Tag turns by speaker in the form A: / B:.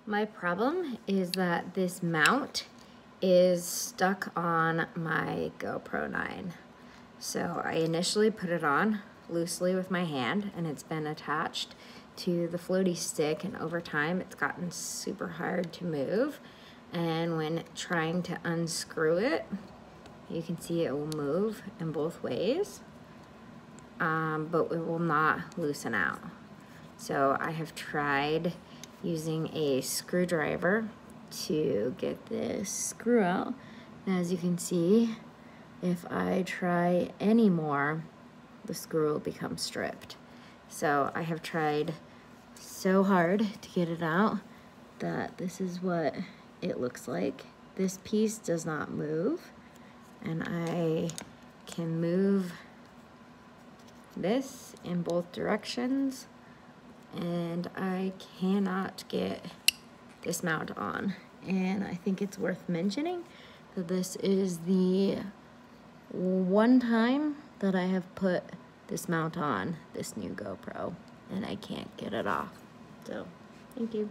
A: My problem is that this mount is stuck on my GoPro 9. So I initially put it on loosely with my hand, and it's been attached to the floaty stick, and over time it's gotten super hard to move. And when trying to unscrew it, you can see it will move in both ways, but it will not loosen out. So I have tried using a screwdriver to get this screw out. And as you can see, if I try any more, the screw will become stripped. So I have tried so hard to get it out that this is what it looks like. This piece does not move, and I can move this in both directions, and I cannot get this mount on. And I think it's worth mentioning that this is the one time that I have put this mount on this new GoPro, and I can't get it off. So, thank you.